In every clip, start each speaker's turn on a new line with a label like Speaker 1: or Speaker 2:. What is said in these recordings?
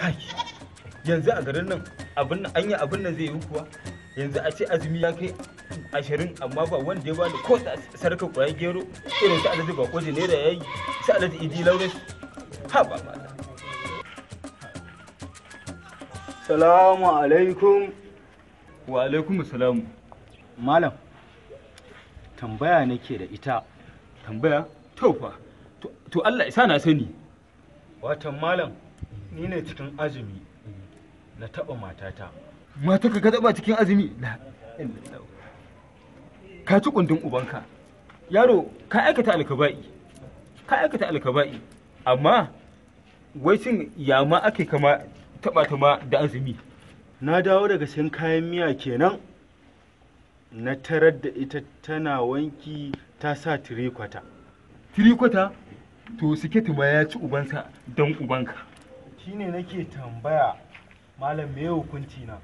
Speaker 1: kai yanzu a garin nan abin nan anya abin nan zai yi kuwa yanzu a ce azumi ya kai 20 amma ba wanda ya bani ko sarkar kwayan gero irin su alaji ba kwaje ne da yayi su alaji idi laures ha ba ma
Speaker 2: salamu alaikum.
Speaker 1: Wa alaikum salamu.
Speaker 2: Malam, tambaya nake da ita.
Speaker 1: Tambaya? To fa. To Allah isa na sani.
Speaker 2: Watan malam, ni ne cikin azumi na taɓa matata.
Speaker 1: Mata ka taɓa cikin azumi? Ka ci kundin ubanka. Yaro, ka aikata alkaba'i. Ka aikata alkaba'i. Amma wai shin ya ma ake kama taɓa ta ma da azumi?
Speaker 2: Na dawo daga sayan kayan miya kenan. Na tarar da ita tana wanki ta sa tirikwata.
Speaker 1: Tirikwata? To siketi ma ya ci ubansa don ubanka.
Speaker 2: Shine nake tambaya malam me hukunci na?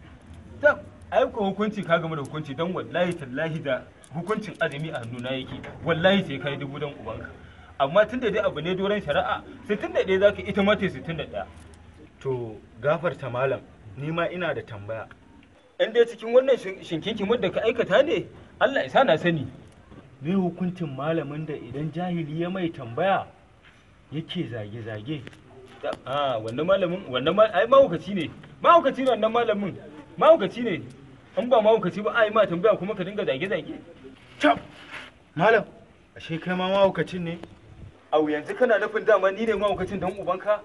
Speaker 1: Dan aiko hukunci ka game da hukunci don wallahi tallahi da hukuncin azumi a hannuna yake. Wallahi sai kai dubu don ubanka. Amma tunda dai abu ne doron shari'a 61 zaka ita ma ta 61.
Speaker 2: To gafarta malam, ni ma ina da tambaya.
Speaker 1: In dai cikin wannan shinkinkin da ka aikata ne, Allah isa na sani.
Speaker 2: Me hukuncin malamin da idan jahili ya mai tambaya yake zage-zage?
Speaker 1: Wannan malamin, ai mahaukaci ne. Mahaukaci ne wannan malamin. Mahaukaci ne. In ba mahaukaci ba ai ma tambaya kuma ka dinga zage-zage.
Speaker 2: Cap! Malam, ashe kai ma mahaukacin ne?
Speaker 1: Au yanzu kana nufin dama ni ne mahaukacin dan ubanka?